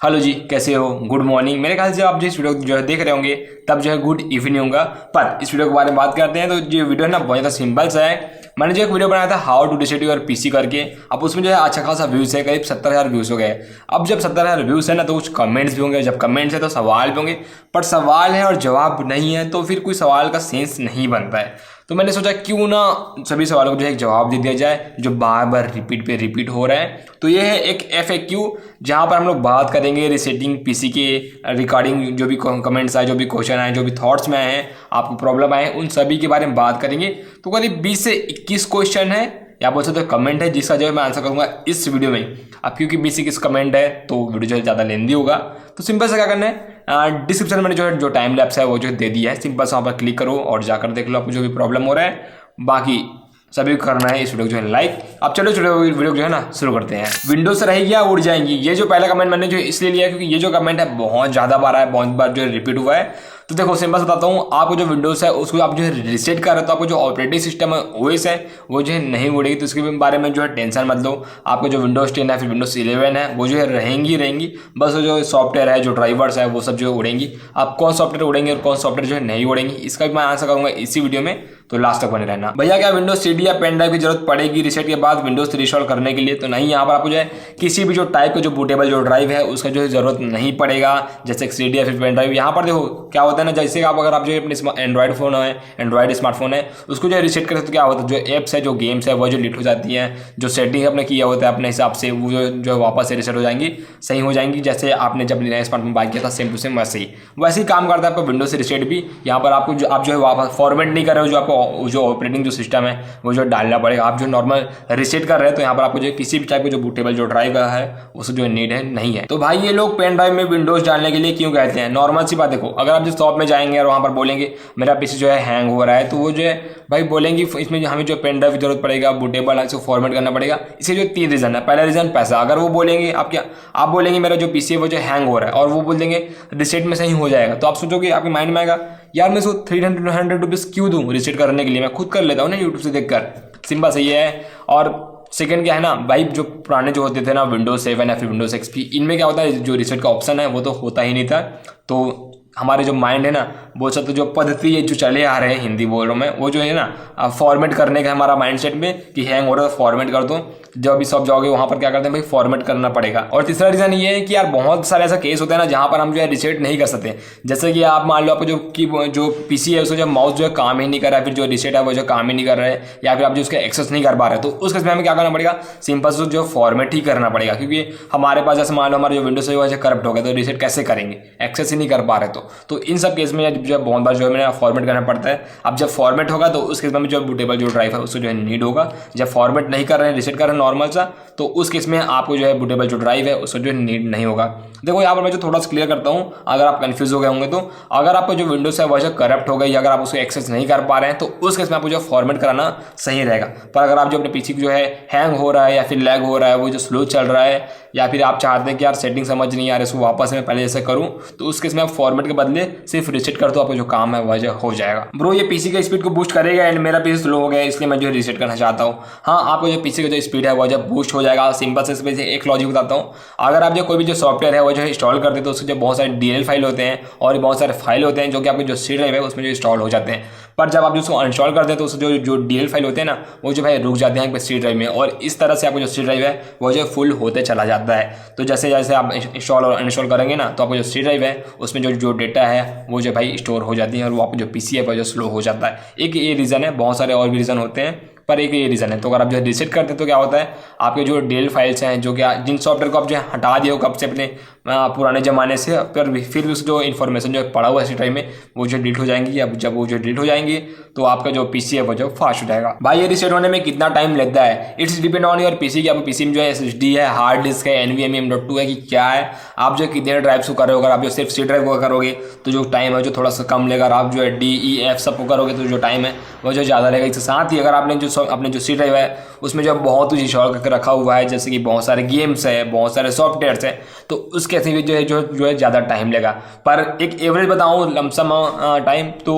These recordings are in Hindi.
हेलो जी, कैसे हो? Good morning. मेरे ख्याल से आप जिस वीडियो जो है देख रहे होंगे तब जो है गुड इवनिंग होगा। पर इस वीडियो के बारे में बात करते हैं तो जो वीडियो है ना बहुत ज़्यादा सिंपल सा है। मैंने जो एक वीडियो बनाया था how to reset your PC करके। अब उसमें जो है अच्छा खासा व्यूज़ है, करीब 70,000 व्यूज़ हो गए। अब जब 70,000 व्यूज़ है ना तो कुछ कमेंट्स भी होंगे। जब कमेंट्स है तो सवाल भी होंगे, पर सवाल है और जवाब नहीं है तो फिर कोई सवाल का सेंस नहीं बनता है। तो मैंने सोचा क्यों ना सभी सवालों को जो है एक जवाब दे दिया जाए जो बार बार रिपीट हो रहा है। तो ये है एक FAQ जहाँ पर हम लोग बात करेंगे रिसेटिंग पीसी के रिगार्डिंग जो भी कमेंट्स आए, जो भी क्वेश्चन आए, जो भी थॉट्स में आए हैं, आपको प्रॉब्लम आए, उन सभी के बारे में बात करेंगे। तो करीब 20 से 21 क्वेश्चन है या बोल सकते हो कमेंट है जिसका जो है मैं आंसर करूंगा इस वीडियो में। अब क्योंकि 20 से 21 कमेंट है तो वीडियो जो है ज़्यादा लेंदी होगा, तो सिंपल से क्या करना है, डिस्क्रिप्शन में जो टाइम लैप्स है वो जो दे दिया है, सिंपल से वहाँ पर क्लिक करो और जाकर देख लो आपको जो भी प्रॉब्लम हो रहा है। बाकी सभी को करना है इस वीडियो को जो है लाइक। अब चलो वीडियो जो है ना शुरू करते हैं। विंडोज से रहेगी या उड़ जाएंगी, ये जो पहला कमेंट मैंने जो इसलिए लिया क्योंकि ये जो कमेंट है बहुत ज़्यादा बार है, बहुत बार जो है रिपीट हुआ है। तो देखो सिंपल बताता हूँ, आपको जो विंडोज है उसको आप जो है रिसेट कर रहे हो तो आपको जो ऑपरेटिंग सिस्टम है OS है वो जो है नहीं उड़ेगी। तो इसके बारे में जो है टेंशन मत लो। आपको जो विंडोज 10 है फिर विंडोज 11 है वो जो है रहेंगी। बस जो सॉफ्टवेयर है, जो ड्राइवर्स है वो सब जो है उड़ेंगी। आप कौन सॉफ्टवेयर उड़ेंगे और कौन सॉफ्टवेयर जो है नहीं उड़ेंगी इसका भी मैं आंसर करूंगा इसी वीडियो में, तो लास्ट तक बने रहना। भैया क्या विंडोज CD या पेन ड्राइव की जरूरत पड़ेगी रिसेट के बाद विंडोज इंस्टॉल करने के लिए? तो नहीं, यहाँ पर आपको जो है किसी भी जो टाइप का जो बूटेबल जो ड्राइव है उसका जो है जरूरत नहीं पड़ेगा, जैसे CD या फिर पेन ड्राइव। यहाँ पर देखो क्या होता है ना, जैसे आप अगर आप जो अपने एंड्रॉइड फोन है, एंड्रॉइड स्मार्टफोन है, उसको जो है रिसेट करते तो क्या होता है, जो एप्स है, जो गेम्स है वो जो डिलीट हो जाती हैं, जो सेटिंग आपने किया होता है अपने हिसाब से वो जो वापस से रिसेट हो जाएंगी, सही हो जाएंगी। जैसे आपने जब नया स्मार्टफोन बाय किया था सेम टू सेम वैसे ही काम करता है आपका विंडोज से रिसेट भी। यहाँ पर आपको आप जो है वापस फॉर्मेट नहीं कर रहे हो, जो आपको जो ऑपरेटिंग जो सिस्टम है वो जो डालना पड़ेगा। आप जो नॉर्मल रिसेट कर रहे हैं तो यहाँ पर आपको जो किसी भी टाइप का जो बूटेबल जो ड्राइव है उसको जो नीड है नहीं है। तो भाई ये लोग पेन ड्राइव में विंडोज डालने के लिए क्यों कहते हैं? नॉर्मल सी बात देखो, अगर आप जो शॉप में जाएंगे और वहाँ पर बोलेंगे मेरा पीसी जो है हैंग हो रहा है, तो वो जो है भाई बोलेंगे इसमें हमें जो पेन ड्राइव की जरूरत पड़ेगा, बूटेबल है, इसको फॉर्मेट करना पड़ेगा। इसके जो 3 रीजन है। पहला रीजन पैसा। अगर वो बोलेंगे आप बोलेंगे मेरा जो पीसी है वो जो हैंग हो रहा है और वो बोल देंगे रिसेट में सही हो जाएगा, तो आप सोचोगे आपके माइंड में आएगा यार मैं इसको 300 रुपीज़ क्यों दूँ रिसेट करने के लिए, मैं खुद कर लेता हूँ ना यूट्यूब से देखकर। सिंपल सही है। और सेकंड क्या है ना भाई, जो पुराने जो होते थे ना विंडोज 7 या फिर विंडोज XP, इनमें क्या होता है जो रिसेट का ऑप्शन है वो तो होता ही नहीं था। तो हमारे जो माइंड है ना बोल सकते जो पद्धति है जो चले आ रहे हैं, हिंदी बोल रहा हूँ मैं, वो जो है ना फॉर्मेट करने का हमारा माइंडसेट में कि हैंग हो रहा है फॉर्मेट कर दो। जब भी सब जाओगे वहाँ पर क्या करते हैं भाई फॉर्मेट करना पड़ेगा। और तीसरा रीज़न ये है कि यार बहुत सारे ऐसा केस होता है ना जहाँ पर हम जो है रिसेट नहीं कर सकते। जैसे कि आप मान लो आपको जो पीसी है उसका जो माउस जो है काम ही नहीं कर रहा है, फिर जो रिसेट है वो जो काम ही नहीं कर रहा है, या फिर आप जो उसका एक्सेस नहीं कर पा रहे, तो उस केस में हमें क्या करना पड़ेगा, सिंपल से जो फॉर्मेट ही करना पड़ेगा। क्योंकि हमारे पास जैसे मान लो हमारा जो विंडोज है वो करप्ट हो गया तो रिसेट कैसे करेंगे, एक्सेस ही नहीं कर पा रहे। तो इन सब केस में जो बहुत बार जो है मैंने फॉर्मेट करना पड़ता है। अब जब फॉर्मेट होगा तो उस केस में जो बूटेबल जो ड्राइव है उसको जो है नीड होगा। जब फॉर्मेट नहीं कर रहे हैं, रिसेट कर रहे हैं नॉर्मल सा, तो उस केस में आपको जो है बूटेबल जो ड्राइव है उसको जो है नीड नहीं होगा। देखो यहाँ पर मैं जो थोड़ा सा क्लियर करता हूँ, अगर आप कंफ्यूज हो गए होंगे तो अगर आपका जो विंडोज है वो जो करप्ट हो गई, अगर आप उसको एक्सेस नहीं कर पा रहे हैं तो उस केस में आपको जो फॉर्मेट कराना सही रहेगा। पर अगर आप जो अपने पीसी को जो है हैंग हो रहा है या फिर लैग हो रहा है, वो जो स्लो चल रहा है, या फिर आप चाहते हैं कि यार सेटिंग समझ नहीं आ रही, इसको वापस मैं पहले जैसे करूँ, तो उस केस में आप फॉर्मेट के बदले सिर्फ रिसेट कर दो, आपको जो काम है वह हो जाएगा। ब्रो ये पीसी का स्पीड को बूस्ट करेगा एंड मेरा पीसी स्लो हो गया इसलिए मैं जो रिसेट करना चाहता हूँ। हाँ, आपको जो पीसी का जो स्पीड है वो जब बूस्ट हो जाएगा। सिंपल से एक लॉजिक बताता हूँ, अगर आप जो कोई भी जो सॉफ्टवेयर है वो जो इंस्टॉल करते हैं तो उसके जो बहुत सारे DLL फाइल होते हैं और बहुत सारे फाइल होते हैं जो कि आपके जो C ड्राइव है उसमें जो इंस्टॉल हो जाते हैं। पर जब आप उसको अनइंस्टॉल करते हैं तो उससे जो DLL फाइल होते हैं ना वो जो भाई रुक जाते हैं C ड्राइव में, और इस तरह से आपको जो C ड्राइव है वो जो फुल होते चला जाता है। तो जैसे जैसे आप इंस्टॉल और अनइंस्टॉल करेंगे ना तो आपको जो C ड्राइव है उसमें जो डेटा है वो जो भाई स्टोर हो जाती है और वो आपको जो पीसी है वो जो स्लो हो जाता है। एक ये रीज़न है, बहुत सारे और भी रीज़न होते हैं पर एक ये रीज़न है। तो अगर आप जो है रिसेट करते हैं तो क्या होता है, आपके जो DLL फाइल्स हैं जो कि जिन सॉफ्टवेयर को आप जो है हटा दिए हो कब से अपने पुराने ज़माने से, फिर उस जो इन्फॉर्मेशन जो पड़ा हुआ है टाइम में वो जो डिलीट हो जाएंगी। अब जब वो जो डिलीट हो जाएंगी तो आपका जो पीसी है वो जो फास्ट हो जाएगा। भाई ये रिसेट होने में कितना टाइम लगता है? It's depend on your PC कि आपके पीसी में जो है SSD है, हार्ड डिस्क है, NVMe M.2 है कि क्या है, आप जो कितने ड्राइव्स को करोगे। अगर आप जो सिर्फ C ड्राइव को करोगे तो जो टाइम है जो थोड़ा सा कम लेगा, आप जो है D E F सबको करोगे तो जो टाइम है वो जो ज़्यादा लगेगा। इसके साथ ही अगर आपने जो C ड्राइव है उसमें जो बहुत कुछ इंस्टॉल करके रखा हुआ है, जैसे कि बहुत सारे गेम्स है, बहुत सारे सॉफ्टवेयर्स है, तो उसके ऐसे जो है ज़्यादा टाइम लेगा। पर एक एवरेज बताऊँ लमसम टाइम तो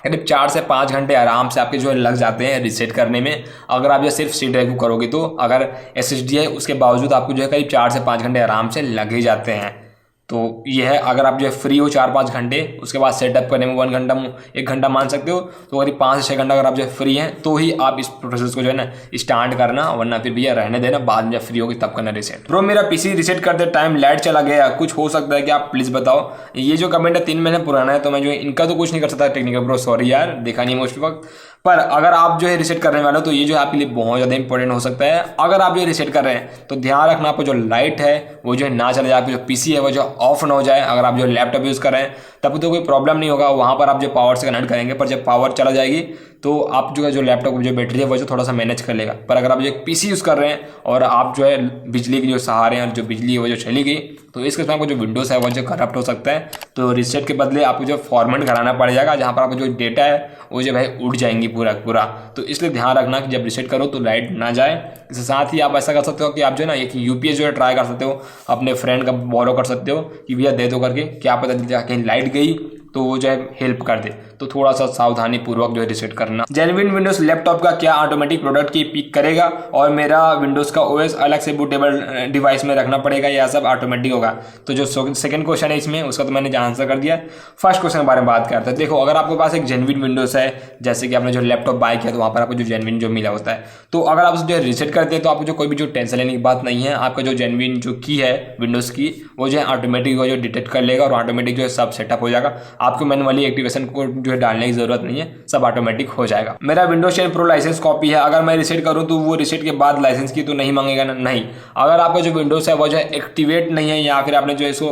करीब 4 से 5 घंटे आराम से आपके जो है लग जाते हैं रीसेट करने में। अगर आप जो सिर्फ सी ड्राइव को करोगे तो अगर SSD है उसके बावजूद आपको जो है करीब 4 से 5 घंटे आराम से लग ही जाते हैं। तो ये है, अगर आप जो है फ्री हो 4-5 घंटे, उसके बाद सेटअप करने में 1 घंटा मान सकते हो, तो करीब 5 से 6 घंटा अगर आप जो है फ्री हैं तो ही आप इस प्रोसेस को जो है ना स्टार्ट करना, वरना फिर भैया रहने देना, बाद में जब फ्री होगी तब करना रीसेट। ब्रो मेरा पीसी रीसेट करते टाइम लाइट चला गया, कुछ हो सकता है कि आप प्लीज़ बताओ। ये जो कमेंट है 3 महीने पुराना है, तो मैं जो इनका तो कुछ नहीं कर सकता टेक्निकल ब्रो, सॉरी यार, देखा नहीं मोस्ट वक्त। पर अगर आप जो है रीसेट करने वाले हो तो ये जो है आपके लिए बहुत ज़्यादा इंपॉर्टेंट हो सकता है। अगर आप जो है रीसेट कर रहे हैं तो ध्यान रखना आपको जो लाइट है वो जो है ना चले जाए, आपको जो पीसी है वो जो ऑफ ना हो जाए। अगर आप जो लैपटॉप यूज़ कर रहे हैं तब तो कोई प्रॉब्लम नहीं होगा, वहाँ पर आप जो पावर से कनेक्ट करेंगे, पर जब पावर चला जाएगी तो आप जो है जो लैपटॉप जो बैटरी है वो जो थोड़ा सा मैनेज कर लेगा। पर अगर आप जो एक पीसी यूज़ कर रहे हैं और आप जो है बिजली की जो सहारे हैं, जो बिजली है वो जो चली गई, तो इस केस में आपको जो विंडोज़ है वो जो करप्ट हो सकता है। तो रीसेट के बदले आपको जो फॉर्मेट कराना पड़ जाएगा, जहाँ पर आपको जो डेटा है वो जो भाई उड़ जाएंगी पूरा। तो इसलिए ध्यान रखना कि जब रीसेट करो तो लाइट ना जाए। इसके साथ ही आप ऐसा कर सकते हो कि आप जो है ना एक UPS जो है ट्राई कर सकते हो, अपने फ्रेंड का बोरो कर सकते हो कि भैया दे दो करके, क्या पता कहीं लाइट गई तो वो जो है हेल्प कर दे। तो थोड़ा सा सावधानी पूर्वक जो है रीसेट करना। जेन्युइन विंडोज लैपटॉप का क्या ऑटोमेटिक प्रोडक्ट की पिक करेगा और मेरा विंडोज का OS अलग से बूटेबल डिवाइस में रखना पड़ेगा, या सब ऑटोमेटिक होगा? तो जो सेकंड क्वेश्चन है इसमें, उसका तो मैंने आंसर कर दिया। फर्स्ट क्वेश्चन के बारे में बात करते हैं। देखो, अगर आपके पास एक जेन्युइन विंडोज है, जैसे कि आपने जो लैपटॉप बाय किया तो वहाँ पर आपको जो जेन्युइन जो मिला होता है, तो अगर आप उसे जो है रीसेट करते हैं तो आपको जो कोई भी जो टेंशन लेने की बात नहीं है। आपका जो जेन्युइन जो की है विंडोज की वो जो है ऑटोमेटिक वो जो डिटेक्ट कर लेगा और ऑटोमेटिक जो है सब सेटअप हो जाएगा। आपको मैनुअली एक्टिवेशन कोड जो है डालने की जरूरत नहीं है, सब ऑटोमेटिक हो जाएगा। मेरा विंडोज 10 प्रो लाइसेंस कॉपी है, अगर मैं रीसेट करूं तो वो रीसेट के बाद लाइसेंस की तो नहीं मांगेगा ना? नहीं। अगर आपका जो विंडोज है वो जो है एक्टिवेट नहीं है, या फिर आपने जो इसको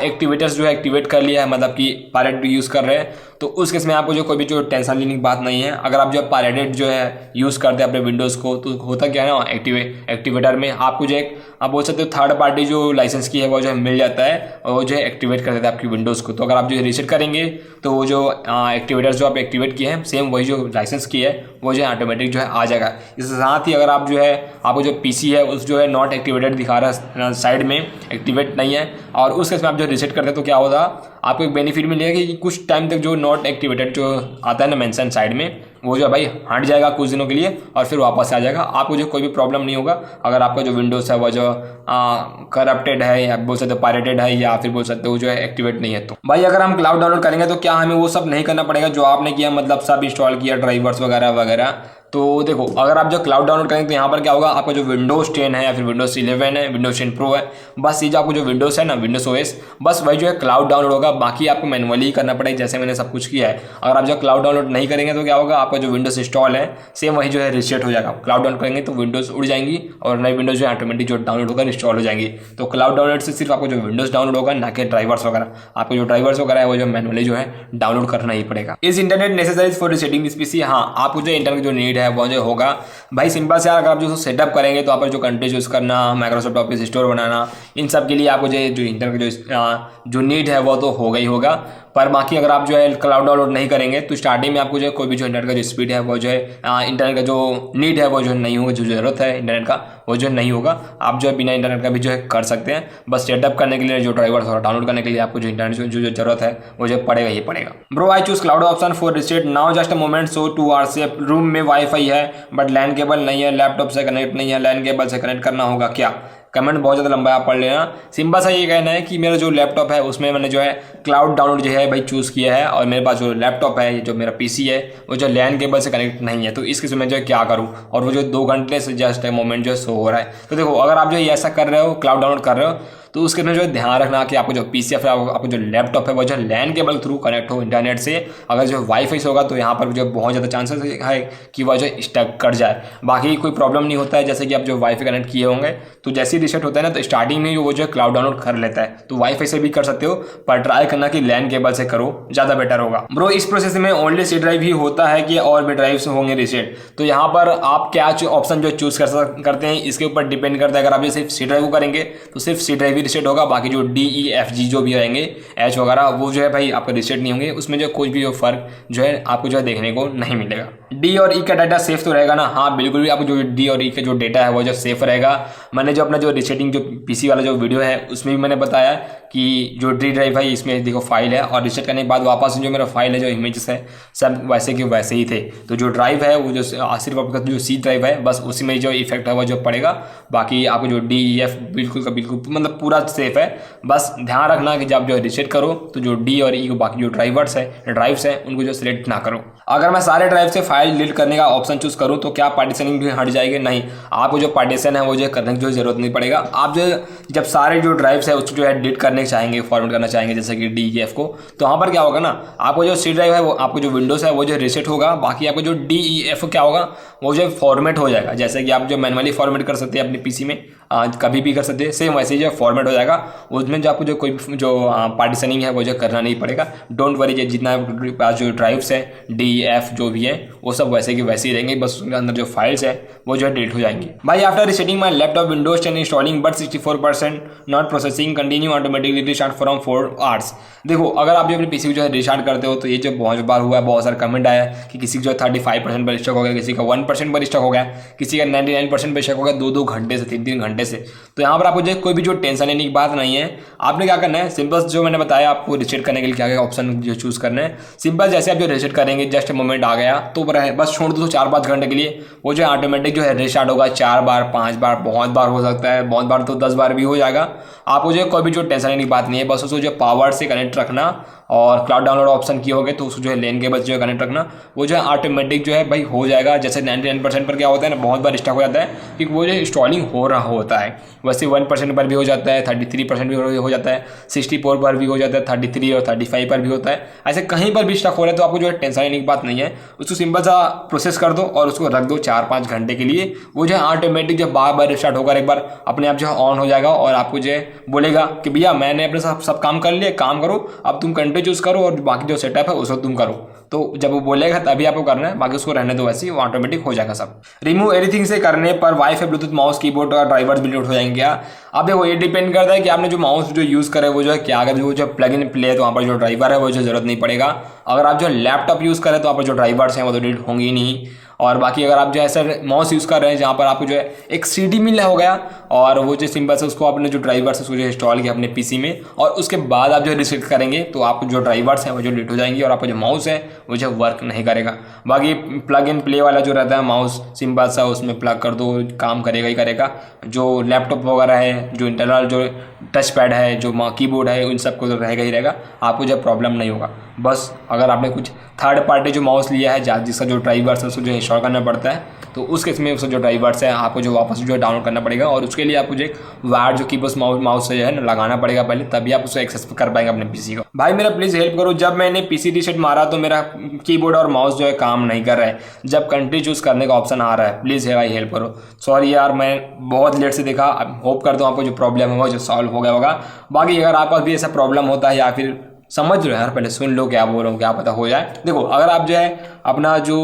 एक्टिवेटर्स जो है एक्टिवेट कर लिया है, मतलब कि पायरेटेड यूज़ कर रहे हैं, तो उस केस में आपको जो कोई भी जो टेंशन लेने की बात नहीं है। अगर आप जो पायरेटेड जो है यूज़ करते हैं अपने विंडोज़ को, तो होता क्या है ना, एक्टिवेटर में आपको जो एक आप बोल सकते हो थर्ड पार्टी जो लाइसेंस की है वो जो है मिल जाता है, और वो जो है एक्टिवेट कर देता है आपकी विंडोज़ को। तो अगर आप जो है रीसेट करेंगे तो वो जो एक्टिवेटर्स जो आप एक्टिवेट किए हैं, सेम वही जो लाइसेंस की है वो जो है ऑटोमेटिक जो है आ जाएगा। इसके साथ ही अगर आप जो है आपको जो पीसी है उस जो है नॉट एक्टिवेटेड दिखा रहा है साइड में, एक्टिवेट नहीं है, और उस केस में आप जो रीसेट करते हैं तो क्या होगा, आपको एक बेनिफिट मिलेगा कि कुछ टाइम तक जो नॉट एक्टिवेटेड जो आता है ना मेंशन साइड में, वो जो है भाई हट जाएगा कुछ दिनों के लिए और फिर वापस आ जाएगा। आपको जो कोई भी प्रॉब्लम नहीं होगा अगर आपका जो विंडोज़ है वो जो करप्टेड है, या बोल सकते हो पायरेटेड है, या फिर बोल सकते हो जो है एक्टिवेट नहीं है। तो भाई अगर हम क्लाउड डाउनलोड करेंगे तो क्या हमें वो सब नहीं करना पड़ेगा जो आपने किया, मतलब सब इंस्टॉल किया, ड्राइवर्स वगैरह वगैरह? तो देखो, अगर आप जो क्लाउड डाउनलोड करेंगे तो यहाँ पर क्या होगा, आपका जो विंडोज़ 10 है या फिर विंडोज़ 11 है, विंडोज़ 10 प्रो है, बस ये जो आपको जो विंडोज़ है ना, विंडोज़ OS, बस वही जो है क्लाउड डाउनलोड होगा। बाकी आपको मैनुअली करना पड़ेगा, जैसे मैंने सब कुछ किया है। अगर आप जो क्लाउड डाउनलोड नहीं करेंगे तो क्या होगा, आपका जो विंडोज़ इंस्टॉल है सेम वही जो है रीसेट हो जाएगा। क्लाउड डाउनलोड करेंगे तो विंडोज़ उड़ जाएंगी और नई विंडोज़ जो है ऑटोमेटिक जो डाउनलोड होकर इंस्टॉल हो जाएंगी। तो क्लाउड डाउनलोड से सिर्फ आपको जो विंडोज़ डाउनलोड होगा, ना कि ड्राइवर्स वगैरह। आपको जो ड्राइवर्स वगैरह है वो जो मैनुअली जो है डाउनलोड करना ही पड़ेगा। इस internet necessaries for resetting this PC? हाँ, आपको जो इंटरनेट जो नीड है वो जो होगा भाई सिंपल से। अगर आप जो सेटअप करेंगे तो आप जो कंट्रीज यूज़ करना, माइक्रोसॉफ्ट ऑफिस स्टोर बनाना, इन सब के लिए आपको जो इंटरनेट जो नीड है वो तो होगा ही होगा। पर बाकी अगर आप जो है क्लाउड डाउनलोड नहीं करेंगे तो स्टार्टिंग में आपको जो है कोई भी जो इंटरनेट का जो स्पीड है वो जो है इंटरनेट का जो नीड है वो जो नहीं होगा, जो ज़रूरत है इंटरनेट का वो जो नहीं होगा। आप जो है बिना इंटरनेट का भी जो है कर सकते हैं। बस सेटअप करने के लिए जो ड्राइवर्स और डाउनलोड करने के लिए आपको जो इंटरनेट जो जरूरत है वो जो पड़ेगा ही पड़ेगा। Bro I choose cloud option for reset now just a moment, so 2 hours से रूम में वाईफाई है बट लैन केबल नहीं है, लैपटॉप से कनेक्ट नहीं है, लैन केबल से कनेक्ट करना होगा क्या? कमेंट बहुत ज़्यादा लंबा आप पढ़ लेना। सिंपल सा ये कहना है कि मेरा जो लैपटॉप है उसमें मैंने जो है क्लाउड डाउनलोड जो है भाई चूज़ किया है, और मेरे पास जो लैपटॉप है, जो मेरा पीसी है वो जो लैन केबल से कनेक्ट नहीं है। तो इस किस्म में जो है क्या करूँ, और वो जो 2 घंटे से जस्ट मोमेंट जो है शो हो रहा है। तो देखो, अगर आप जो है ऐसा कर रहे हो, क्लाउड डाउनलोड कर रहे हो, तो उसके में जो है ध्यान रखना कि आपको जो पीसी या फिर आपको जो लैपटॉप है वो जो लैन केबल थ्रू कनेक्ट हो इंटरनेट से। अगर जो वाईफाई से होगा तो यहाँ पर जो बहुत ज़्यादा चांसेस है कि वह जो स्टक कर जाए। बाकी कोई प्रॉब्लम नहीं होता है, जैसे कि आप जो वाईफाई कनेक्ट किए होंगे तो जैसे ही रीसेट होता है ना तो स्टार्टिंग में वो जो है क्लाउड डाउनलोड कर लेता है। तो वाईफाई से भी कर सकते हो, पर ट्राई करना कि लैन केबल से करो, ज़्यादा बेटर होगा। ब्रो इस प्रोसेस में ओनली सी ड्राइव ही होता है कि और भी ड्राइव से होंगे रीसेट? तो यहाँ पर आप क्या ऑप्शन जो चूज़ करते हैं इसके ऊपर डिपेंड करता है। अगर आप सिर्फ सी ड्राइव को करेंगे तो सिर्फ सी ड्राइव ही रीसेट होगा, बाकी जो DEFG जो भी रहेंगे H वगैरह वो जो है भाई आपका रीसेट नहीं होंगे। उसमें जो कोई भी जो फर्क जो है आपको जो है देखने को नहीं मिलेगा। डी और ई का डाटा सेफ तो रहेगा ना? हाँ बिल्कुल भी, आपको जो डी और ई का जो डेटा है वो जो सेफ रहेगा। मैंने जो अपना जो रीसेटिंग जो पीसी वाला जो वीडियो है उसमें भी मैंने बताया कि जो डी ड्राइव है इसमें देखो फाइल है, और रीसेट करने के बाद वापस जो मेरा फाइल है जो इमेजेस है सब वैसे के वैसे ही थे। तो जो ड्राइव है वो जो सिर्फ आपका जो सी ड्राइव है बस उसी में जो इफेक्ट है वो जो पड़ेगा, बाकी आपको जो डी ई एफ बिल्कुल का बिल्कुल मतलब पूरा सेफ है। बस ध्यान रखना कि जब जो रीसेट करो तो जो डी और ई को बाकी जो ड्राइव्स है उनको जो सिलेक्ट ना करो। अगर मैं सारे ड्राइव से फाइल डिलीट करने का ऑप्शन चूज करूं तो क्या पार्टीशनिंग भी हट जाएगी? नहीं, आपको जो पार्टीशन है वो जो करने की जो जरूरत नहीं पड़ेगा। आप जो जब सारे जो ड्राइव्स है उसको जो है डिलीट करने चाहेंगे, फॉर्मेट करना चाहेंगे जैसे कि डी एफ को, तो वहाँ पर क्या होगा ना, आपको जो सी ड्राइव है वो आपको जो विंडोज है वो जो रीसेट होगा, बाकी आपको जो डी ई एफ क्या होगा वो जो फॉर्मेट हो जाएगा। जैसे कि आप जो मैनुअली फॉर्मेट कर सकते हैं अपने पीसी में, कभी भी कर सकते हैं, सेम वैसे ही जो फॉर्मेट हो जाएगा। उसमें जो आपको जो कोई जो पार्टीशनिंग है वो जो करना नहीं पड़ेगा। डोंट वरी, जितना पास जो ड्राइव्स है डी एफ जो भी है वो सब वैसे के वैसे ही रहेंगे, बस उसके अंदर जो फाइल्स है वो जो है डिलीट हो जाएंगी। भाई after resetting my laptop Windows 10 installing but 64% not processing continue automatically restart from 4 hours. देखो अगर आप जो अपने पीसी को जो है रिस्टार्ट करते हो तो ये जो बहुत बार हुआ है, बहुत सारा कमेंट आया कि किसी का जो 35% पर स्टक हो गया, किसी का 1% पर स्टक हो गया, किसी का 99% पर स्टक हो गया 2-2 घंटे से 3-3 घंटे से। तो यहाँ पर आपको जो कोई भी जो टेंशन लेने की बात नहीं है। आपने क्या करना है, सिंपल जो मैंने बताया आपको रीसेट करने के लिए क्या क्या ऑप्शन जो चूज करना है, सिंपल जैसे आप जो रीसेट करेंगे जस्ट मोमेंट आ गया तो बस छोड़ दो 4-5 घंटे के लिए, वो जो ऑटोमेटिक जो है रिस्टार्ट होगा। 4 बार 5 बार बहुत बार हो सकता है, बहुत बार तो 10 बार भी हो जाएगा। आपको जो कोई भी जो टेंशन लेने की बात नहीं है, बस उसको जो पावर से कनेक्ट रखना और क्लाउड डाउनलोड ऑप्शन किए होगे तो उसको जो है लेन के बस जो है कनेक्ट रखना, वो जो है ऑटोमेटिक जो है भाई हो जाएगा। जैसे 99% पर क्या होता है ना, बहुत बार स्टक हो जाता है क्योंकि वो जो इंस्टॉलिंग हो रहा होता है, वैसे 1% पर भी हो जाता है, 33% भी हो जाता है, 64 पर भी हो जाता है, 33 और 35 पर भी होता है। ऐसे कहीं पर भी स्टक हो रहा है तो आपको जो है टेंशन लेने की बात नहीं है, उसको सिंपल सा प्रोसेस कर दो और उसको रख दो 4-5 घंटे के लिए। वो जो है ऑटोमेटिक जब बार बार स्टार्ट होकर एक बार अपने आप जो है ऑन हो जाएगा और आपको जो है बोलेगा कि भैया मैंने अपने सब काम कर लिए, काम करो, अब तुम कंट्री चूज करो और बाकी जो सेटअप है उसको तुम करो। तो जब वो बोलेगा तभी आपको करना है, बाकी उसको रहने दो वैसे ही, वो ऑटोमेटिक हो जाएगा सब। रिमूव एवरीथिंग से करने पर वाईफाई ब्लूटूथ माउस कीबोर्ड और ड्राइवर्स भी डिलीट हो जाएंगे क्या? अब देखो ये डिपेंड करता है कि आपने जो माउस जो यूज़ करे वो जो है क्या, अगर वो जो प्लग इन प्ले है तो वहाँ पर जो ड्राइवर है वो जो जरूरत नहीं पड़ेगा। अगर आप जो लैपटॉप यूज़ करें तो वहाँ पर जो ड्राइवर्स हैं वो तो डिलीट होंगे ही नहीं। और बाकी अगर आप जो है सर माउस यूज़ कर रहे हैं जहाँ पर आपको जो है एक CD मिल हो गया और वो जो सिंपल से उसको आपने जो ड्राइवर्स है उसको जो इंस्टॉल किया अपने पीसी में और उसके बाद आप जो रीसेट करेंगे तो आपको जो ड्राइवर्स हैं वो जो डिलीट हो जाएंगी और आपका जो माउस है वो जो वर्क नहीं करेगा। बाकी प्लग इन प्ले वाला जो रहता है माउस सिंपल सा उसमें प्लग कर दो, काम करेगा ही करेगा। जो लैपटॉप वगैरह है, जो इंटरनल जो टच पैड है, जो कीबोर्ड है, उन सबको तो रहेगा ही रहेगा, आपको जब प्रॉब्लम नहीं होगा। बस अगर आपने कुछ थर्ड पार्टी जो माउस लिया है जिसका जो ड्राइवर्स है उसको जो इंस्टॉल करना पड़ता है तो उस केस में उसका जो ड्राइवर्स है आपको जो वापस जो डाउनलोड करना पड़ेगा और उसके लिए आपको जो एक वायर जो कीबोर्ड माउस से जो है ना लगाना पड़ेगा पहले, तभी आप उसको एक्सेस कर पाएंगे अपने पीसी को। भाई मेरा प्लीज़ हेल्प करो, जब मैंने पीसी रीसेट मारा तो मेरा कीबोर्ड और माउस जो है काम नहीं कर रहा है, जब कंट्री चूज़ करने का ऑप्शन आ रहा है, प्लीज़ है भाई हेल्प करो। सॉरी यार मैं बहुत लेट से देखा, होप करता हूँ आपको जो प्रॉब्लम है वो जो सॉल्व हो गया होगा। बाकी अगर आपका भी ऐसा प्रॉब्लम होता है या फिर समझ लो यार, पहले सुन लो क्या बोल रहा हूँ, क्या पता हो जाए। देखो अगर आप जो है अपना जो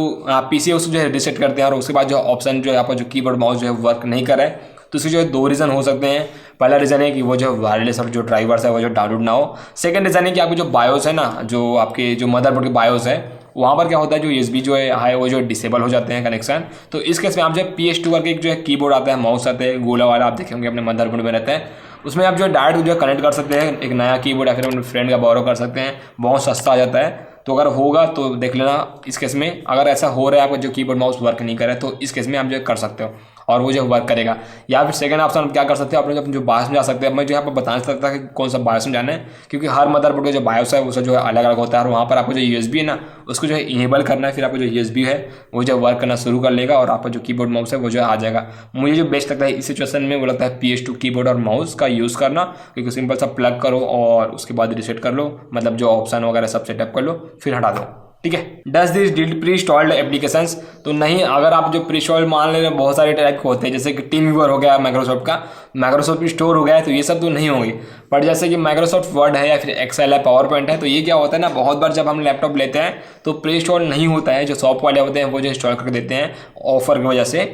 पीसी है उसको जो है रीसेट करते हैं और उसके बाद जो ऑप्शन जो है आपका जो कीबोर्ड माउस जो है वर्क नहीं कर रहा है तो उसके जो है 2 रीज़न हो सकते हैं। पहला रीज़न है कि वो जो वायरलेस और जो ड्राइवर्स है वो जो डाउनलोड ना हो। सेकंड रीज़न है कि आपको जो बायोस है ना, जो आपके जो मदरबोर्ड के बायोस है वहाँ पर क्या होता है जो USB जो है वो जो डिसेबल हो जाते हैं कनेक्शन। तो इस केस में आप जो है PS2 करके एक जो है कीबोर्ड आता है, माउस आता है, गोला वाला, आप देखे होंगे अपने मदरबोर्ड में रहता है, उसमें आप जो है डायरेक्ट जो है कनेक्ट कर सकते हैं एक नया कीबोर्ड या फिर अपने फ्रेंड का बोरो कर सकते हैं, बहुत सस्ता आ जाता है। तो अगर होगा तो देख लेना। इस केस में अगर ऐसा हो रहा है आपका जो कीबोर्ड माउस वर्क नहीं कर रहा है तो इस केस में आप जो कर सकते हो और वो जो वर्क करेगा। या फिर सेकंड ऑप्शन आप क्या कर सकते हो, अपने जो बायोस में जा सकते हैं। मैं जो यहाँ पर बता नहीं सकता कि कौन सा बायोस में जाना है क्योंकि हर मदरबोर्ड का जो बायोस है उसका जो है अलग अलग होता है और वहाँ पर आपको जो USB है ना उसको जो है इनेबल करना है, फिर आपको जो USB है वो जो वर्क करना शुरू कर लेगा और आपका जो कीबोर्ड माउस है वो जो आ जाएगा। मुझे जो बेस्ट लगता है इस सिचुएशन में वो लगता है PS2 कीबोर्ड और माउस का यूज़ करना, क्योंकि सिंपल सा प्लग करो और उसके बाद रीसेट कर लो, मतलब जो ऑप्शन वगैरह सब सेटअप कर लो फिर हटा दो, ठीक है। Does this delete pre installed applications? तो नहीं, अगर आप जो प्री इंस्टॉल मान ले बहुत सारे टाइप के होते हैं जैसे कि टीम व्यूअर हो गया माइक्रोसॉफ्ट का, माइक्रोसॉफ्ट स्टोर हो गया, तो ये सब तो नहीं होंगे। बट जैसे कि माइक्रोसॉफ्ट वर्ड है या फिर एक्सेल है, पावर पॉइंट है, तो ये क्या होता है ना, बहुत बार जब हम लैपटॉप लेते हैं तो प्री इंस्टॉल नहीं होता है, जो शॉप वाले होते हैं वो जो इंस्टॉल करके देते हैं ऑफर की वजह से।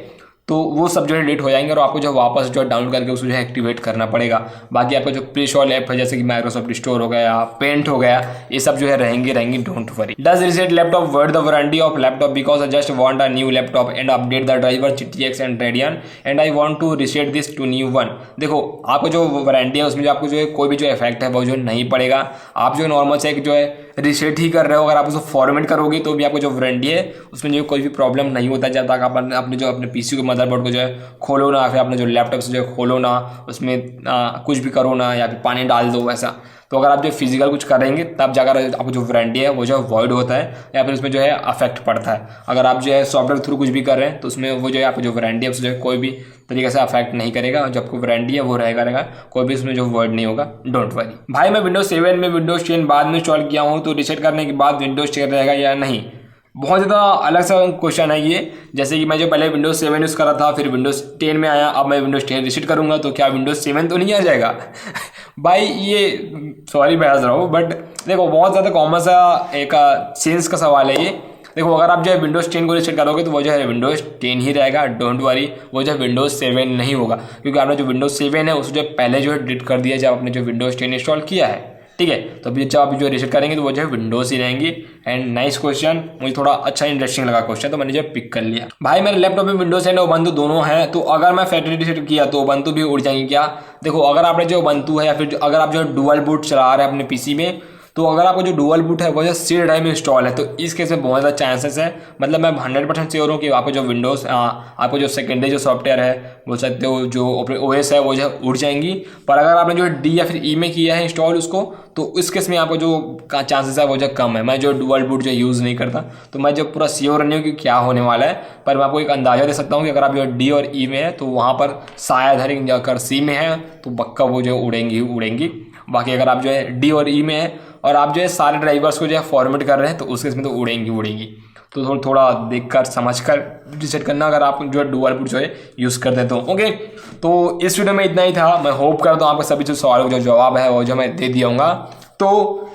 तो वो सब जो है डिलीट हो जाएंगे और आपको जो वापस जो डाउनलोड करके उसको जो है एक्टिवेट करना पड़ेगा। बाकी आपका जो प्रीइंस्टॉल ऐप है जैसे कि माइक्रोसॉफ्ट स्टोर हो गया, पेंट हो गया, ये सब जो है रहेंगी, don't worry. Does reset laptop worth the warranty of laptop because I just want a new laptop and update the driver GTX and Radeon and I want to reset this to new one. देखो आपको जो वारंटी है उसमें जो आपको जो है कोई भी जो इफेक्ट है वो जो नहीं पड़ेगा। आप जो नॉर्मल से एक जो है रीसेट ही कर रहे हो, अगर आप उसको फॉर्मेट करोगे तो भी आपको जो वारंटी है उसमें जो कोई भी प्रॉब्लम नहीं होता जब तक आप अपने जो अपने PC के मदरबोर्ड को जो है खोलो ना, फिर अपने जो लैपटॉप से जो है खोलो ना, उसमें कुछ भी करो ना या फिर पानी डाल दो ऐसा। तो अगर आप जो फिजिकल कुछ करेंगे तब जाकर आपको जो वारंटी है वो जो है वॉइड होता है या फिर उसमें जो है अफेक्ट पड़ता है। अगर आप जो है सॉफ्टवेयर थ्रू कुछ भी कर रहे हैं तो उसमें वो जो है आपको जो वारंटी है उससे जो है कोई भी तरीके से अफेक्ट नहीं करेगा। जब आपको वारंटी है वो रहेगा, कोई भी उसमें जो वर्ड नहीं होगा, डोंट वरी। भाई मैं विंडोज 7 में विंडोज 10 बाद में इंस्टॉल किया हूँ तो रीसेट करने के बाद विंडोज 10 रहेगा या नहीं। बहुत ज़्यादा अलग सा क्वेश्चन है ये। जैसे कि मैं जो पहले विंडोज 7 यूज़ कर रहा था, फिर विंडोज 10 में आया, अब मैं विंडोज 10 रीसेट करूंगा तो क्या विंडोज 7 तो नहीं आ जाएगा? भाई ये सॉरी मैं हंस रहा हूँ, बट देखो बहुत ज़्यादा कॉमन सा एक सेंस का सवाल है ये। देखो अगर आप जो है विंडोज 10 को रीसेट करोगे तो वो जो है विंडोज 10 ही रहेगा, डोंट वरी। वो जो है विंडोज 7 नहीं होगा क्योंकि आपने जो विंडोज 7 है उसको जो पहले जो है डिलीट कर दिया जब आपने जो विंडोज 10 इंस्टॉल किया है, ठीक है। तो अभी जब आप जो रीसेट करेंगे तो वो जो है विंडोज ही रहेंगी। एंड नाइस क्वेश्चन, मुझे थोड़ा अच्छा इंटरेस्टिंग लगा क्वेश्चन तो मैंने जो पिक कर लिया। भाई मेरे लैपटॉप में विंडोज एंड उबंटू दोनों हैं, तो अगर मैं फैक्ट्री रीसेट किया तो उबंटू भी उड़ जाएंगी क्या? देखो अगर आपने जो उबंटू है या फिर अगर आप जो डुअल बूट चला रहे हैं अपने PC में, तो अगर आपको जो डुअल बूट है वो जो C ड्राइव में इंस्टॉल है तो इस केस में बहुत ज़्यादा चांसेस है। मतलब मैं 100% श्योर हूँ कि आपको जो विंडोज़ आपको जो सेकेंडरी जो सॉफ्टवेयर है बोल सकते हो जो OS है वो जो उड़ जाएंगी। पर अगर आपने जो D या फिर E में किया है इंस्टॉल उसको, तो इस केस में आपको जो चांसेस है वो जो कम है। मैं जो डुअल बूट जो यूज़ नहीं करता तो मैं जो पूरा श्योर नहीं हूँ कि क्या होने वाला है, पर मैं आपको एक अंदाज़ा दे सकता हूँ कि अगर आप जो D और E में है तो वहाँ पर शायद अगर C में है तो पक्का वो जो उड़ेंगी। बाकी अगर आप जो है D और E में है और आप जो है सारे ड्राइवर्स को जो है फॉर्मेट कर रहे हैं तो उस केस में तो उड़ेंगी। तो थोड़ा देखकर समझकर रीसेट करना अगर आप जो है डुअल बूट जो है यूज़ करते हैं तो ओके। तो इस वीडियो में इतना ही था। मैं होप करता हूँ आपके सभी जो सवालों का जो जवाब है वो जो मैं दे दिया हूँगा। तो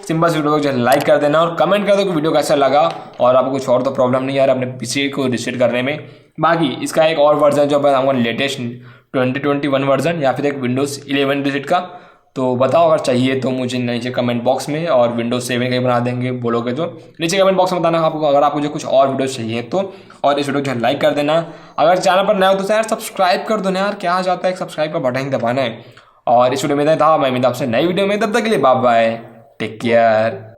सिंपल सी वीडियो को जो लाइक कर देना और कमेंट कर दो कि वीडियो कैसा लगा और आपको कुछ और तो प्रॉब्लम नहीं है अपने PC को रीसेट करने में। बाकी इसका एक और वर्जन जो बताऊँगा लेटेस्ट 2021 वर्जन या फिर एक विंडोज़ 11 रीसेट का, तो बताओ अगर चाहिए तो मुझे नीचे कमेंट बॉक्स में, और विंडोज 7 का ही बना देंगे बोलोगे तो नीचे कमेंट बॉक्स में बताना आपको अगर आपको जो कुछ और वीडियो चाहिए तो। और इस वीडियो को जो लाइक कर देना, अगर चैनल पर नया हो तो यार सब्सक्राइब कर दो ना यार, क्या जाता है, एक सब्सक्राइब का बटन दबाना है। और इस वीडियो में था, मैं मिलता आपसे नई वीडियो में, तब तक के लिए बाय बाय, टेक केयर।